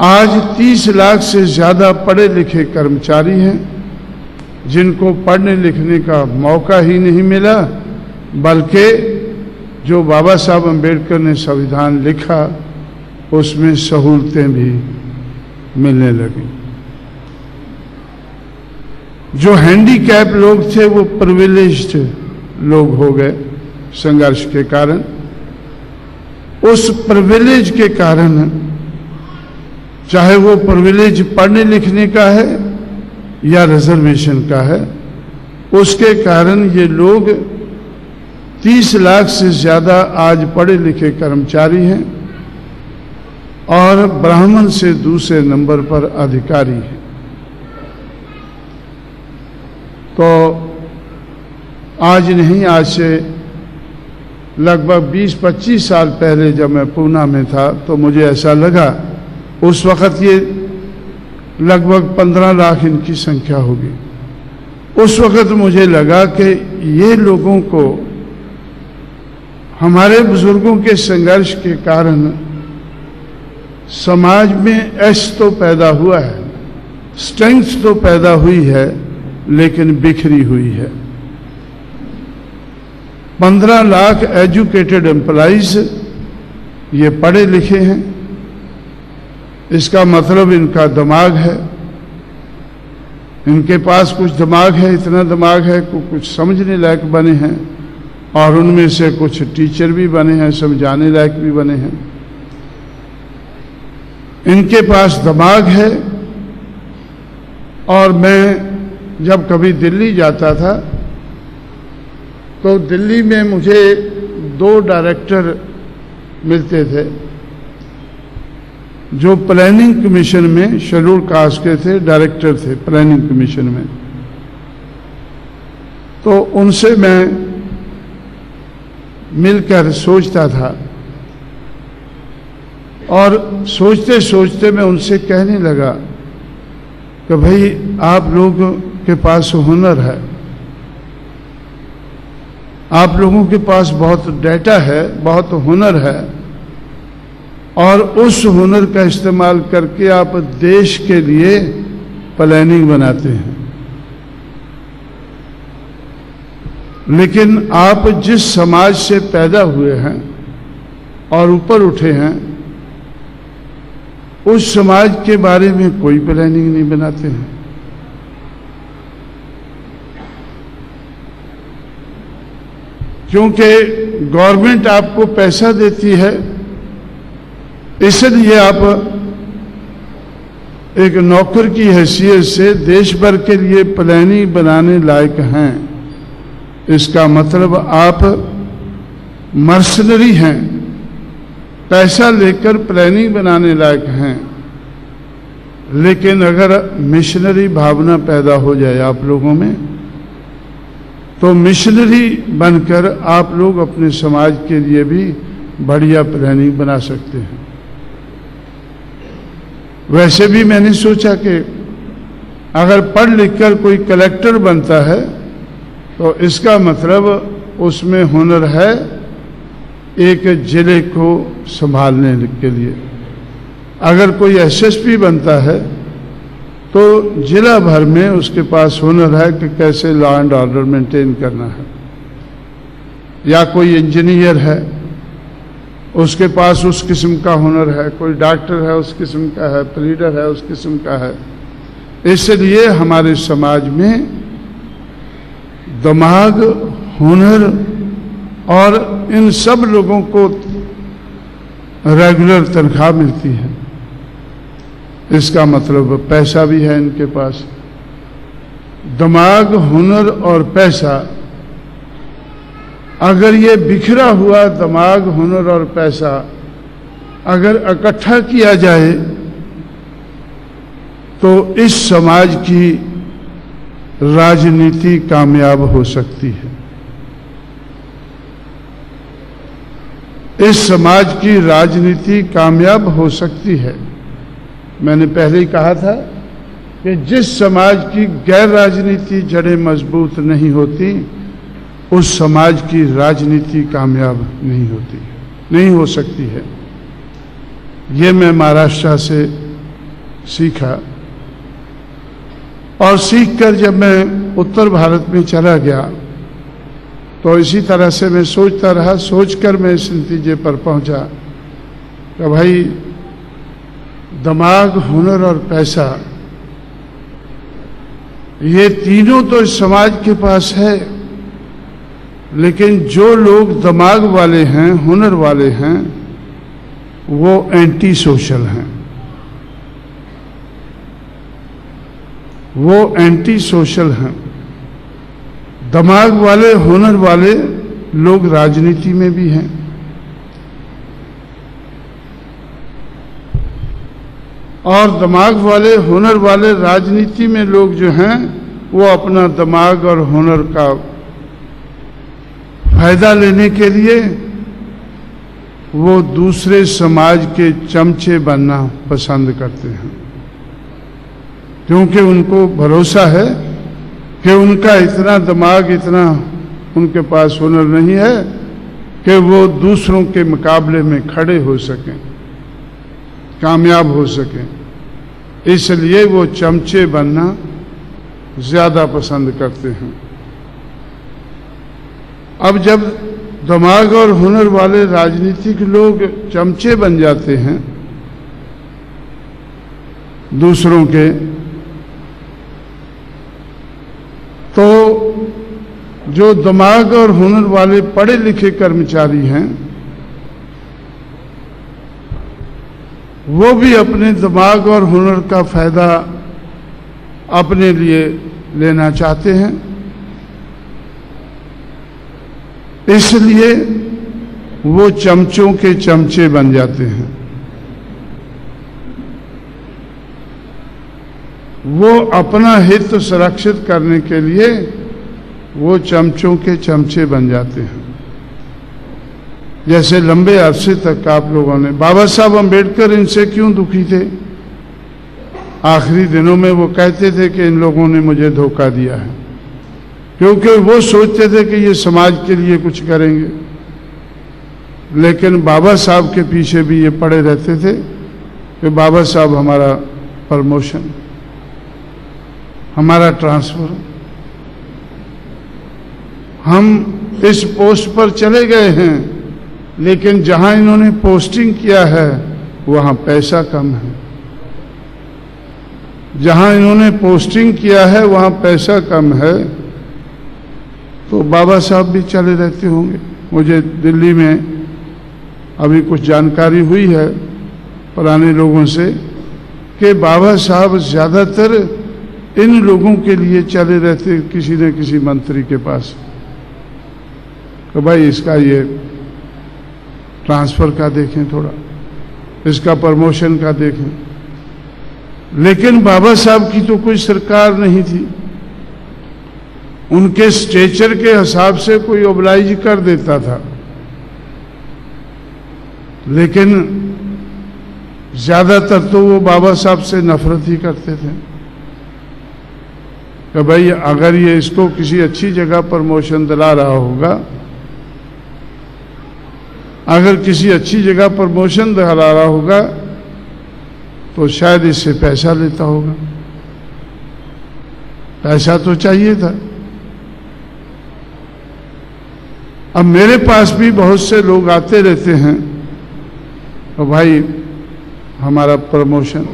आज 30 लाख से ज़्यादा पढ़े लिखे कर्मचारी हैं जिनको पढ़ने लिखने का मौका ही नहीं मिला, बल्कि जो बाबा साहब अम्बेडकर ने संविधान लिखा उसमें सहूलतें भी मिलने लगी। जो हैंडीकैप लोग थे वो प्रिविलेज्ड लोग हो गए संघर्ष के कारण। उस प्रिविलेज के कारण, चाहे वो प्रिविलेज पढ़ने लिखने का है या रिजर्वेशन का है, उसके कारण ये लोग 30 लाख से ज़्यादा आज पढ़े लिखे कर्मचारी हैं और ब्राह्मण से दूसरे नंबर पर अधिकारी हैं। तो आज नहीं, आज से लगभग 20-25 साल पहले जब मैं पूना में था तो मुझे ऐसा लगा, उस वक़्त ये लगभग 15 लाख इनकी संख्या होगी। उस वक़्त मुझे लगा कि ये लोगों को हमारे बुजुर्गों के संघर्ष के कारण समाज में ऐश तो पैदा हुआ है, स्ट्रेंथ तो पैदा हुई है, लेकिन बिखरी हुई है। 15 लाख एजुकेटेड एम्प्लॉइज ये पढ़े लिखे हैं, इसका मतलब इनका दिमाग है, इनके पास कुछ दिमाग है, इतना दिमाग है कि कुछ समझने लायक बने हैं, और उनमें से कुछ टीचर भी बने हैं, समझाने लायक भी बने हैं। इनके पास दिमाग है। और मैं जब कभी दिल्ली जाता था तो दिल्ली में मुझे 2 डायरेक्टर मिलते थे जो प्लानिंग कमीशन में शेड्यूल कास्ट के थे, डायरेक्टर थे प्लानिंग कमीशन में। तो उनसे मैं मिलकर सोचता था और सोचते सोचते मैं उनसे कहने लगा कि भाई आप लोगों के पास हुनर है, आप लोगों के पास बहुत डेटा है, बहुत हुनर है, और उस हुनर का इस्तेमाल करके आप देश के लिए प्लानिंग बनाते हैं। लेकिन आप जिस समाज से पैदा हुए हैं और ऊपर उठे हैं, उस समाज के बारे में कोई प्लानिंग नहीं बनाते हैं। क्योंकि गवर्नमेंट आपको पैसा देती है, इसलिए आप एक नौकर की हैसियत से देश भर के लिए प्लानिंग बनाने लायक हैं। इसका मतलब आप मर्सनरी हैं, पैसा लेकर प्लानिंग बनाने लायक हैं। लेकिन अगर मिशनरी भावना पैदा हो जाए आप लोगों में, तो मिशनरी बनकर आप लोग अपने समाज के लिए भी बढ़िया प्लानिंग बना सकते हैं। वैसे भी मैंने सोचा कि अगर पढ़ लिख कर कोई कलेक्टर बनता है तो इसका मतलब उसमें हुनर है एक जिले को संभालने के लिए। अगर कोई एसएसपी बनता है तो जिला भर में उसके पास हुनर है कि कैसे लॉ एंड ऑर्डर मेंटेन करना है। या कोई इंजीनियर है, उसके पास उस किस्म का हुनर है, कोई डॉक्टर है उस किस्म का है, प्लीडर है उस किस्म का है। इसलिए हमारे समाज में दिमाग, हुनर और इन सब लोगों को रेगुलर तनख्वाह मिलती है। इसका मतलब पैसा भी है इनके पास। दिमाग, हुनर और पैसा, अगर ये बिखरा हुआ दिमाग, हुनर और पैसा अगर इकट्ठा किया जाए तो इस समाज की राजनीति कामयाब हो सकती है। इस समाज की राजनीति कामयाब हो सकती है। मैंने पहले ही कहा था कि जिस समाज की गैर राजनीति जड़ें मजबूत नहीं होती, उस समाज की राजनीति कामयाब नहीं होती, नहीं हो सकती है। ये मैं महाराष्ट्र से सीखा। और सीखकर जब मैं उत्तर भारत में चला गया तो इसी तरह से मैं सोचता रहा। सोचकर मैं इस नतीजे पर पहुंचा कि भाई दिमाग, हुनर और पैसा, ये तीनों तो इस समाज के पास है, लेकिन जो लोग दिमाग वाले हैं, हुनर वाले हैं, वो एंटी सोशल हैं। वो एंटी सोशल हैं। दिमाग वाले, हुनर वाले लोग राजनीति में भी हैं। और दिमाग वाले, हुनर वाले राजनीति में लोग जो हैं, वो अपना दिमाग और हुनर का फायदा लेने के लिए वो दूसरे समाज के चमचे बनना पसंद करते हैं, क्योंकि उनको भरोसा है कि उनका इतना दिमाग, इतना उनके पास हुनर नहीं है कि वो दूसरों के मुकाबले में खड़े हो सकें, कामयाब हो सकें। इसलिए वो चमचे बनना ज्यादा पसंद करते हैं। अब जब दिमाग और हुनर वाले राजनीतिक लोग चमचे बन जाते हैं दूसरों के, तो जो दिमाग और हुनर वाले पढ़े लिखे कर्मचारी हैं, वो भी अपने दिमाग और हुनर का फायदा अपने लिए लेना चाहते हैं। इसलिए वो चमचों के चमचे बन जाते हैं। वो अपना हित सुरक्षित करने के लिए वो चमचों के चमचे बन जाते हैं। जैसे लंबे अरसे तक आप लोगों ने, बाबा साहब अम्बेडकर इनसे क्यों दुखी थे? आखिरी दिनों में वो कहते थे कि इन लोगों ने मुझे धोखा दिया है, क्योंकि वो सोचते थे कि ये समाज के लिए कुछ करेंगे। लेकिन बाबा साहब के पीछे भी ये पड़े रहते थे कि बाबा साहब हमारा प्रमोशन, हमारा ट्रांसफर, हम इस पोस्ट पर चले गए हैं, लेकिन जहां इन्होंने पोस्टिंग किया है वहां पैसा कम है। जहां इन्होंने पोस्टिंग किया है वहां पैसा कम है, तो बाबा साहब भी चले रहते होंगे। मुझे दिल्ली में अभी कुछ जानकारी हुई है पुराने लोगों से कि बाबा साहब ज्यादातर इन लोगों के लिए चले रहते, किसी न किसी मंत्री के पास, कि भाई इसका ये ट्रांसफर का देखें, थोड़ा इसका प्रमोशन का देखें। लेकिन बाबा साहब की तो कोई सरकार नहीं थी। उनके स्टेचर के हिसाब से कोई ओबलाइज कर देता था, लेकिन ज्यादातर तो वो बाबा साहब से नफरत ही करते थे कि भाई अगर ये इसको किसी अच्छी जगह प्रमोशन दिला रहा होगा, अगर किसी अच्छी जगह प्रमोशन दिला रहा होगा तो शायद इससे पैसा लेता होगा। पैसा तो चाहिए था। अब मेरे पास भी बहुत से लोग आते रहते हैं, तो भाई हमारा प्रमोशन